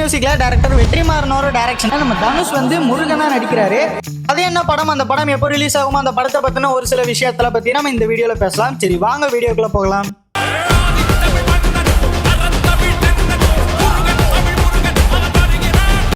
மியூசிக்ல டைரக்டர் வெற்றிமாறனோட டைரக்ஷன்ல நம்ம தனுஷ் வந்து முருகனா நடிக்கிறாரு. அது என்ன படம், அந்த படம் எப்போ ரிலீஸ் ஆகுமோ, அந்த படத்தை பத்தின ஒரு சில விஷயத்துல பத்தி நம்ம இந்த வீடியோல பேசலாம். சரி வாங்க வீடியோக்குள்ள போகலாம்.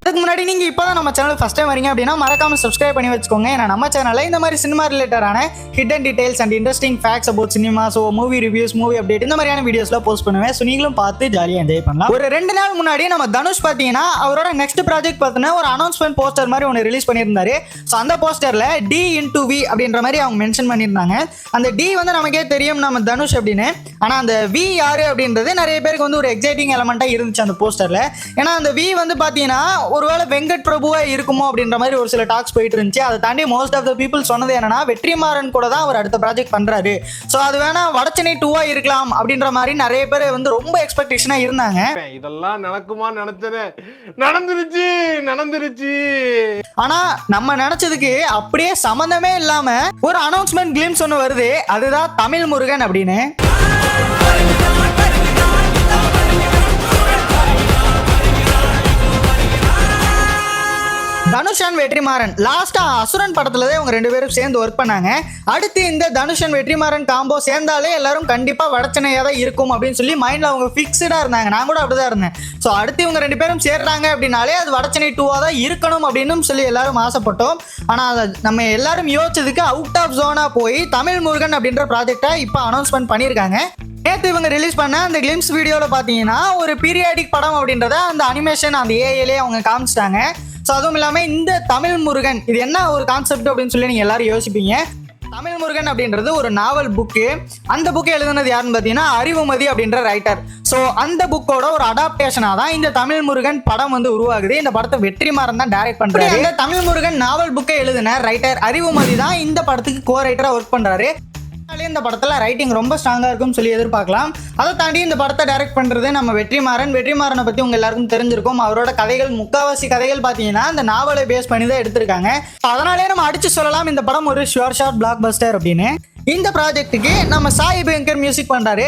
அதுக்கு முன்னாடி நீங்க இப்பதான் நம்ம சேனல் ஃபர்ஸ்ட் டைம் வரீங்க அப்படின்னா மறக்காம சப்ஸ்கிரைப் பண்ணி வச்சுக்கோங்க. ஏன்னா நம்ம சேனல்ல இந்த மாதிரி சினிமா ரிலேட்டடான hidden details and interesting facts about cinema, so movie reviews, movie update இந்த மாதிரியான வீடியோஸ்ல போஸ்ட் பண்ணுவேன். ஸோ நீங்களும் பார்த்து ஜாலியாக என்ஜாய் பண்ணலாம். ஒரு 2 நாள் முன்னாடி நம்ம தனுஷ் பார்த்தீங்கன்னா அவரோட நெக்ஸ்ட் ப்ராஜெக்ட் பார்த்தினா ஒரு அனௌன்ஸ்மெண்ட் போஸ்டர் மாதிரி ஒன்று ரிலீஸ் பண்ணியிருந்தாரு. ஸோ அந்த போஸ்டர்ல D/V அப்படின்ற மாதிரி அவங்க மென்ஷன் பண்ணியிருந்தாங்க. அந்த D வந்து நமக்கே தெரியும் நம்ம தனுஷ் அப்படின்னு. ஆனால் அந்த V யாரு அப்படின்றது நிறைய பேருக்கு வந்து ஒரு எக்ஸைட்டிங் எலமெண்ட்டாக இருந்துச்சு அந்த போஸ்டர்ல. ஏன்னா அந்த V வந்து பார்த்தீங்கன்னா ஒருவேளை வெங்கட் பிரபுவா இருக்குமோ அப்படின்ற மாதிரி ஒரு சில டாக்ஸ் போயிட்டு இருந்துச்சு. அதை தாண்டி மோஸ்ட் ஆஃப் த பீப்புள் சொன்னது என்னன்னா வெற்றிமாறன் கூட தான் அவர் அடுத்த ப்ராஜெக்ட் பண்றாரு. ஸோ அது வேணா வடச்சென்னை 2 இருக்கலாம் அப்படின்ற மாதிரி நிறைய பேர் வந்து ரொம்ப எக்ஸ்பெக்டேஷனா இருந்தாங்க. இதெல்லாம் நடக்குமா நினைச்சேன், நடந்துருச்சு. ஆனா நம்ம நினைச்சதுக்கு அப்படியே சம்பந்தமே இல்லாம ஒரு அனௌன்ஸ்மெண்ட் கிளிம்ஸ் ஒன்று வருது. அதுதான் தமிழ் முருகன் அப்படின்னு. தனுஷ் அண்ட் வெற்றிமாறன் லாஸ்டா அசுரன் படத்துலதான் இவங்க 2 பேரும் சேர்ந்து ஒர்க் பண்ணாங்க. அடுத்து இந்த தனுஷ் அண்ட் வெற்றிமாறன் காம்போ சேர்ந்தாலே எல்லாரும் கண்டிப்பா வடச்சென்னையா தான் இருக்கும் அப்படின்னு சொல்லி மைண்ட்ல அவங்க பிக்ஸ்டா இருந்தாங்க. நான் கூட அப்படிதான் இருந்தேன். ஸோ அடுத்து இவங்க 2 பேரும் சேர்றாங்க அப்படின்னாலே அது வடச்சென்னை 2 தான் இருக்கணும் அப்படின்னு சொல்லி எல்லாரும் ஆசைப்பட்டோம். ஆனா அதை நம்ம எல்லாரும் யோசிச்சதுக்கு அவுட் ஆஃப் ஜோனா போய் தமிழ் முருகன் அப்படின்ற ப்ராஜெக்டை இப்போ அனௌன்ஸ்மெண்ட் பண்ணியிருக்காங்க. நேற்று இவங்க ரிலீஸ் பண்ண அந்த கிளிம்ஸ் வீடியோவில் பார்த்தீங்கன்னா ஒரு பீரியாடிக் படம் அப்படின்றத அந்த அனிமேஷன் அந்த ஏஐலே அவங்க காமிச்சிட்டாங்க. ஸோ அதுவும் இல்லாமல் இந்த தமிழ் முருகன் இது என்ன ஒரு கான்செப்ட் அப்படின்னு சொல்லி நீங்கள் எல்லாரும் யோசிப்பீங்க. தமிழ் முருகன் அப்படின்றது ஒரு நாவல் புக்கு. அந்த புக்கை எழுதுனது யாருன்னு பார்த்தீங்கன்னா அறிவுமதி அப்படின்ற ரைட்டர். ஸோ அந்த புக்கோட ஒரு அடாப்டேஷனாக தான் இந்த தமிழ் முருகன் படம் வந்து உருவாகுது. இந்த படத்தை வெற்றிமாறன் தான் டைரக்ட் பண்ணுறாரு. இந்த தமிழ் முருகன் நாவல் புக்கை எழுதின ரைட்டர் அறிவுமதி தான் இந்த படத்துக்கு கோ ரைட்டராக ஒர்க் பண்ணுறாரு. இந்த படத்துல ரைட்டிங் ரொம்ப ஸ்ட்ராங்கா இருக்கும் சொல்லி எதிர்பார்க்கலாம். அதை தாண்டி இந்த படத்தை டைரக்ட் பண்றது நம்ம வெற்றிமாறனை பத்தி உங்க எல்லாருக்கும் தெரிஞ்சிருக்கும். அவரோட கதைகள் முக்காவாசி கதைகள் பாத்தீங்கன்னா இந்த நாவலை பேஸ் பண்ணி தான் எடுத்திருக்காங்க. அதனாலே நம்ம அடிச்சு சொல்லலாம் இந்த படம் ஒரு ஷுவர் ஷாட் பிளாக் பஸ்டர் அப்படின்னு. இந்த ப்ராஜெக்ட்டுக்கு நம்ம சாய் அபியங்கர் மியூசிக் பண்றாரு.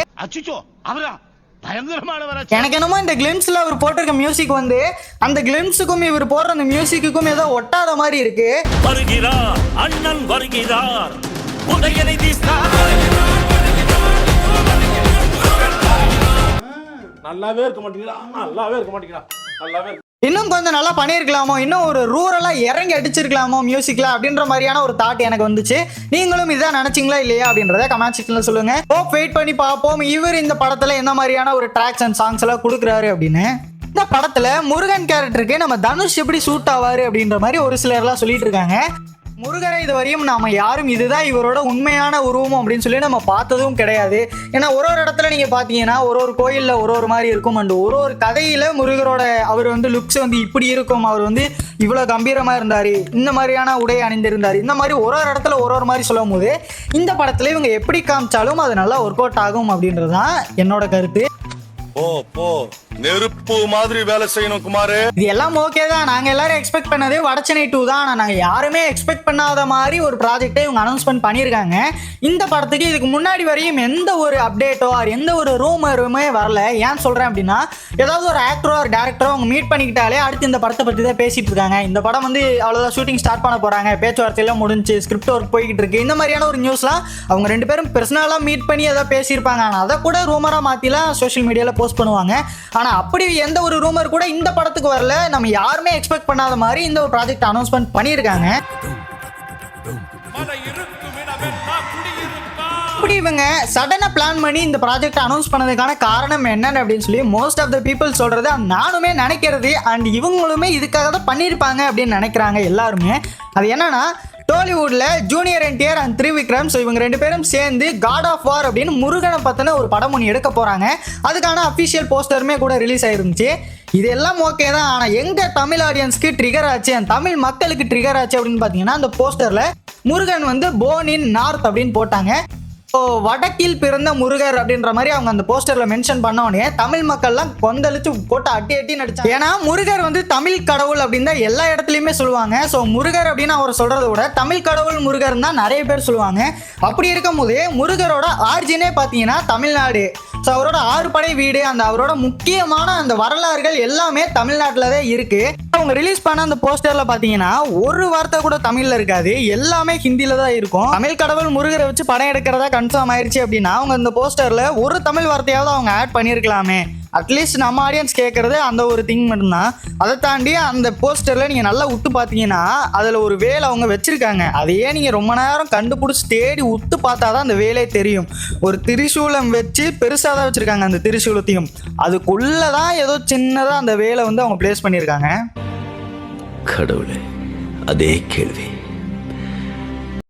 எனக்கு என்னமோ இந்த கிளிம்ஸ்ல அவர் போட்டிருக்க மியூசிக் வந்து அந்த கிளிம்ஸுக்கும் இவர் போடுற அந்த மியூசிக்குக்கும் ஏதோ ஒட்டாத மாதிரி இருக்கு. அண்ணன் வருகிறார், நல்லாவே இருக்க மாட்டேங்கிறா. இன்னும் கொஞ்சம் நல்லா பண்ணியிருக்கலாமோ, இன்னும் ஒரு ரூரலா இறங்கி அடிச்சிருக்கலாமோ மியூசிக்ல அப்படின்ற மாதிரியான ஒரு தாட் எனக்கு வந்துச்சு. நீங்களும் இதான் நினைச்சீங்களா இல்லையா அப்படின்றத கமெண்ட் செக்ஷன்ல சொல்லுங்க. வெயிட் பண்ணி பார்ப்போம் இவர் இந்த படத்துல என்ன மாதிரியான ஒரு ட்ராக்ஸ் அண்ட் சாங்ஸ் எல்லாம் கொடுக்குறாரு அப்படின்னு. இந்த படத்துல முருகன் கேரக்டருக்கு நம்ம தனுஷ் எப்படி சூட் ஆவாரு அப்படின்ற மாதிரி ஒரு சிலர்லாம் சொல்லிட்டு இருக்காங்க. முருகரை இதுவரையும் நாம யாரும் இதுதான் இவரோட உண்மையான உருவம் அப்படின்னு சொல்லி நம்ம பார்த்ததும் கிடையாது. ஏன்னா ஒரு இடத்துல நீங்க பாத்தீங்கன்னா ஒரு கோயில்ல ஒரு மாதிரி இருக்கும். அண்ட் ஒரு கதையில முருகரோட அவர் வந்து லுக்ஸ் வந்து இப்படி இருக்கும், அவர் வந்து இவ்வளவு கம்பீரமா இருந்தாரு, இந்த மாதிரியான உடை அணிந்திருந்தாரு, இந்த மாதிரி ஒரு இடத்துல ஒரு மாதிரி சொல்லும் போது இந்த படத்துல இவங்க எப்படி காமிச்சாலும் அது நல்லா ஒர்க் அவுட் ஆகும் அப்படின்றதுதான் என்னோட கருத்து. நெருப்பு மாதிரி வேலை செய்யணும் குமாரு. இது எல்லாம் ஓகே தான். நாங்க எல்லாரும் எக்ஸ்பெக்ட் பண்ணது வடச்சென்னை 2 தான். ஆனா நாங்க யாருமே எக்ஸ்பெக்ட் பண்ணாத மாதிரி ஒரு ப்ராஜெக்டை இவங்க அனௌன்ஸ்மெண்ட் பண்ணியிருக்காங்க. இந்த படத்துக்கு இதுக்கு முன்னாடி வரையும் எந்த ஒரு அப்டேட்டோ எந்த ஒரு ரூமருமே வரல. ஏன் சொல்றேன் அப்படின்னா ஏதாவது ஒரு ஆக்டரோ ஒரு டேரக்டரோ அவங்க மீட் பண்ணிக்கிட்டாலே அடுத்து இந்த படத்தை பற்றி தான் பேசிட்டு இருக்காங்க. இந்த படம் வந்து அவ்வளோதான் ஷூட்டிங் ஸ்டார்ட் பண்ண போறாங்க, பேச்சுவார்த்தையெல்லாம் முடிஞ்சு ஸ்கிரிப்ட் ஒர்க் போய்கிட்டு இருக்கு, இந்த மாதிரியான ஒரு நியூஸ்லாம் அவங்க 2 பேரும் பர்சனலாக மீட் பண்ணி ஏதாவது பேசியிருப்பாங்க. ஆனால் அதை கூட ரூமராக மாற்றிலாம் சோஷியல் மீடியாவில் போஸ்ட் பண்ணுவாங்க. ஆனால் அப்படி எந்த ஒரு ரூமர் கூட இந்த படத்துக்கு வரல. நம்ம யாருமே எக்ஸ்பெக்ட் பண்ணாத மாதிரி இந்த ஒரு ப்ராஜெக்ட் அனௌன்ஸ்மெண்ட் பண்ணியிருக்காங்க. இப்படி இவங்க சடனா பிளான் பண்ணி இந்த ப்ராஜெக்ட் அனௌன்ஸ் பண்ணதுக்கான காரணம் என்னன்னு அப்படின்னு சொல்லி மோஸ்ட் ஆஃப் த பீப்புள் சொல்றது, நானுமே நினைக்கிறது அண்ட் இவங்களுமே இதுக்காக தான் பண்ணியிருப்பாங்க அப்படின்னு நினைக்கிறாங்க எல்லாருமே. அது என்னன்னா டோலிவுட்ல junior NTR and Trivikram, so இவங்க 2 பேரும் சேர்ந்து காட் ஆஃப் வார் அப்படின்னு முருகனை பத்தின ஒரு படம் ஒன்று எடுக்க போறாங்க. அதுக்கான அஃபிஷியல் போஸ்டருமே கூட ரிலீஸ் ஆயிருந்துச்சு. இதெல்லாம் ஓகே தான். ஆனால் எங்க தமிழ் ஆடியன்ஸ்க்கு ட்ரிகர் ஆச்சு, தமிழ் மக்களுக்கு ட்ரிகர் ஆச்சு அப்படின்னு பார்த்தீங்கன்னா அந்த போஸ்டர்ல முருகன் வந்து போன் இன் நார்த் அப்படின்னு போட்டாங்க. வடக்கில் பிறந்த முருகர் அப்படின்ற மாதிரி அவங்க அந்த போஸ்டர்ல மென்ஷன் பண்ண உடனே தமிழ் மக்கள்லாம் கொந்தளிச்சு போட்டு அட்டி அட்டி நடிச்சாங்க. ஏன்னா முருகர் வந்து தமிழ் கடவுள் அப்படின்னு தான் எல்லா இடத்துலயுமே சொல்லுவாங்க. ஸோ முருகர் அப்படின்னு அவர் சொல்றதை விட தமிழ் கடவுள் முருகர் தான் நிறைய பேர் சொல்லுவாங்க. அப்படி இருக்கும் போது முருகரோட ஆர்ஜினே பார்த்தீங்கன்னா தமிழ்நாடு. ஸோ அவரோட 6 படை வீடு, அந்த அவரோட முக்கியமான அந்த வரலாறுகள் எல்லாமே தமிழ்நாட்டில் தான் இருக்கு. அவங்க ரிலீஸ் பண்ண அந்த போஸ்டர்ல பார்த்தீங்கன்னா ஒரு வார்த்தை கூட தமிழ்ல இருக்காது, எல்லாமே ஹிந்தியில தான் இருக்கும். தமிழ் கடவுள் முருகரை வச்சு படம் எடுக்கிறதா கன்ஃபார்ம் ஆயிருச்சு அப்படின்னா அவங்க இந்த போஸ்டர்ல ஒரு தமிழ் வார்த்தையாவது அவங்க ஆட் பண்ணியிருக்கலாமே. அட்லீஸ்ட் நம்ம ஆடியன்ஸ் கேட்கறது அந்த ஒரு திங் மட்டும்தான். அதை தாண்டி அந்த போஸ்டர்ல நீங்க நல்லா உத்து பார்த்தீங்கன்னா அதுல ஒரு வேலை அவங்க வச்சிருக்காங்க. அதையே நீங்க ரொம்ப நேரம் கண்டுபிடிச்சி தேடி உத்து பார்த்தாதான் அந்த வேலையே தெரியும். ஒரு திரிசூலம் வச்சு பெருசாக தான் வச்சிருக்காங்க. அந்த திரிசூலத்தையும் அதுக்குள்ளதான் ஏதோ சின்னதா அந்த வேலை வந்து அவங்க பிளேஸ் பண்ணியிருக்காங்க. கடவுளே, அதே கேள்வி.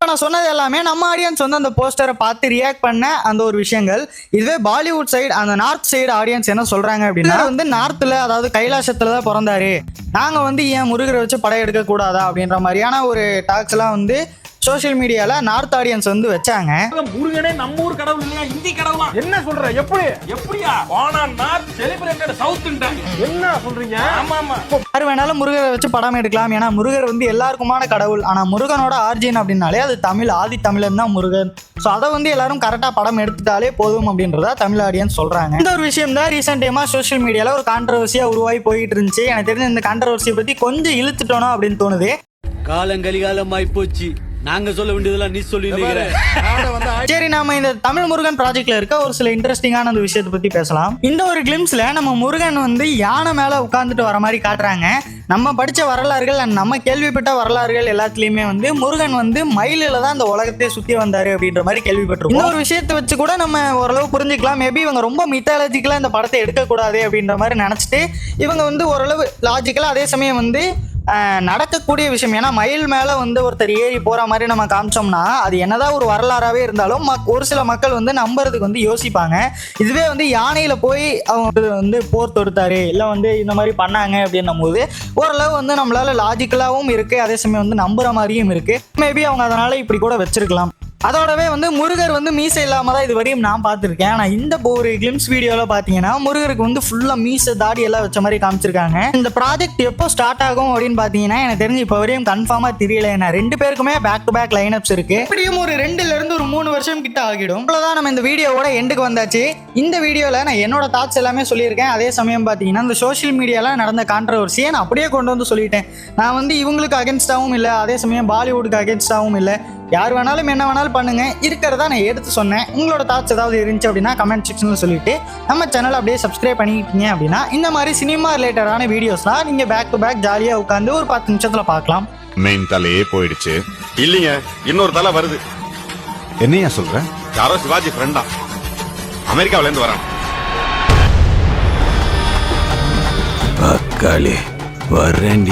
நான் சொன்னது எல்லாமே நம்ம ஆடியன்ஸ் வந்து அந்த போஸ்டரை பார்த்து ரியாக்ட் பண்ண அந்த ஒரு விஷயங்கள். இதுவே பாலிவுட் சைடு, அந்த நார்த் சைடு ஆடியன்ஸ் என்ன சொல்றாங்க அப்படின்னா வந்து நார்த்ல, அதாவது கைலாசத்துல தான் பிறந்தாரு, நாங்க வந்து ஏன் முருகரை வச்சு படம் எடுக்க கூடாதா அப்படின்ற மாதிரியான ஒரு டாக்ஸ் எல்லாம் வந்து சோசியல் மீடியால நார்த் ஆடியன்ஸ் வந்து வச்சாங்க. முருகனே நம்ம ஊர் கடவுள் இல்லையா, ஹிந்தி கடவுளா? என்ன சொல்ற? எப்படியா வானா நார்த் செலிபிரேட்டட் சவுத் என்ன சொல்றீங்க? ஆமா ஆமா, யார் வேணாலும் முருகரை வச்சு படம் எடுக்கலாம். ஏன்னா முருகர் வந்து எல்லாருக்குமான கடவுள். ஆனா முருகனோட ஆர்ஜின் அப்படின்னாலே அது தமிழ், ஆதி தமிழன் தான் முருகன். ஸோ அதை வந்து எல்லாரும் கரெக்டா படம் எடுத்துட்டாலே போதும் அப்படின்றத தமிழ் ஆடியன்ஸ் சொல்றாங்க. இந்த ஒரு விஷயம் தான் ரீசெண்ட் டைமா சோசியல் மீடியால ஒரு கான்ட்ரவர்சியா உருவாகி போயிட்டு இருந்துச்சு. எனக்கு தெரிஞ்ச இந்த கான்ட்ரவர்சியை பத்தி கொஞ்சம் இழுத்துட்டோம் அப்படின்னு தோணுது. காலங்கலிகாலமாய் போச்சு, நாங்க சொல்ல வேண்டியதெல்லாம் நீ சொல்லி. சரி, நாம இந்த தமிழ் முருகன் ப்ராஜெக்ட்ல இருக்க ஒரு சில இன்ட்ரெஸ்டிங்கான அந்த விஷயத்தை பத்தி பேசலாம். இந்த ஒரு கிளிம்ஸ்ல நம்ம முருகன் வந்து யானை மேல உட்கார்ந்துட்டு வர மாதிரி காட்டுறாங்க. நம்ம படிச்ச வரலாறுகள் அண்ட் நம்ம கேள்விப்பட்ட வரலாறுகள் எல்லாத்துலயுமே வந்து முருகன் வந்து மயிலில தான் இந்த உலகத்தை சுத்தி வந்தாரு அப்படின்ற மாதிரி கேள்விப்பட்டிருக்கோம். இந்த ஒரு விஷயத்தை வச்சு கூட நம்ம ஓரளவு புரிஞ்சுக்கலாம். மேபி இவங்க ரொம்ப மித்தாலஜிக்கலா இந்த படத்தை எடுக்கக்கூடாது அப்படின்ற மாதிரி நினைச்சிட்டு இவங்க வந்து ஓரளவு லாஜிக்கலா, அதே சமயம் வந்து நடக்கக்கூடிய விஷயம். ஏன்னா மயில் மேலே வந்து ஒருத்தர் ஏறி போகிற மாதிரி நம்ம காமிச்சோம்னா அது என்னதான் ஒரு வரலாறாகவே இருந்தாலும் ஒரு சில மக்கள் வந்து நம்புறதுக்கு வந்து யோசிப்பாங்க. இதுவே வந்து யானையில் போய் அவங்க வந்து போர் தொடுத்தாரு, இல்லை வந்து இந்த மாதிரி பண்ணாங்க அப்படின்னும் போது ஓரளவு வந்து நம்மளால லாஜிக்கலாகவும் இருக்குது, அதே சமயம் வந்து நம்புகிற மாதிரியும் இருக்குது. மேபி அவங்க அதனால் இப்படி கூட வச்சிருக்கலாம். அதோடவே வந்து முருகர் வந்து மீசை இல்லாமல் தான் இது வரையும் நான் பார்த்துருக்கேன். ஆனால் இந்த ஒரு கிளிம்ஸ் வீடியோவில் பார்த்தீங்கன்னா முருகருக்கு வந்து ஃபுல்லாக மீசை தாடி எல்லாம் வச்ச மாதிரி காமிச்சிருக்காங்க. இந்த ப்ராஜெக்ட் எப்போ ஸ்டார்ட் ஆகும் அப்படின்னு பார்த்தீங்கன்னா எனக்கு தெரிஞ்சு இப்போ வரையும் கன்ஃபார்மாக தெரியல. ஏன்னா 2 பேருக்குமே பேக் டு பேக் லைனப்ஸ் இருக்கு. இப்படியும் ஒரு 2லேருந்து ஒரு 3 வருஷம் கிட்ட ஆகிடும். அவ்வளோதான், நம்ம இந்த வீடியோவோட எண்டுக்கு வந்தாச்சு. இந்த வீடியோவில் நான் என்னோட தாட்ஸ் எல்லாமே சொல்லியிருக்கேன். அதே சமயம் பார்த்தீங்கன்னா இந்த சோஷியல் மீடியாவில் நடந்த கான்ட்ரவர்சியை நான் அப்படியே கொண்டு வந்து சொல்லிட்டேன். நான் வந்து இவங்களுக்கு அகேன்ஸ்டாகவும் இல்லை, அதே சமயம் பாலிவுட்டுக்கு அகேன்ஸ்டாகவும் இல்லை. யார் வேணாலும் என்ன வேணாலும் பண்ணுங்க, இருக்கிறதா நான் எடுத்து சொன்னேன். உங்களோட தாட்ஸ் ஏதாவது இருந்துச்சு அப்படின்னா கமெண்ட் செக்ஷனில் சொல்லிட்டு நம்ம சேனல் அப்படியே சப்ஸ்கிரைப் பண்ணிக்கிட்டீங்க அப்படின்னா இந்த மாதிரி சினிமா ரிலேட்டடான வீடியோஸ்லாம் நீங்கள் பேக் டு பேக் ஜாலியாக உட்காந்து ஒரு 10 நிமிஷத்தில் பார்க்கலாம். மெயின் தலையே போயிடுச்சு. இல்லைங்க, இன்னொரு தலை வருது. என்னையா சொல்ற? யாரோ சிவாஜி ஃப்ரெண்டா, அமெரிக்காவில இருந்து வரான். அக்காளி வரேன்.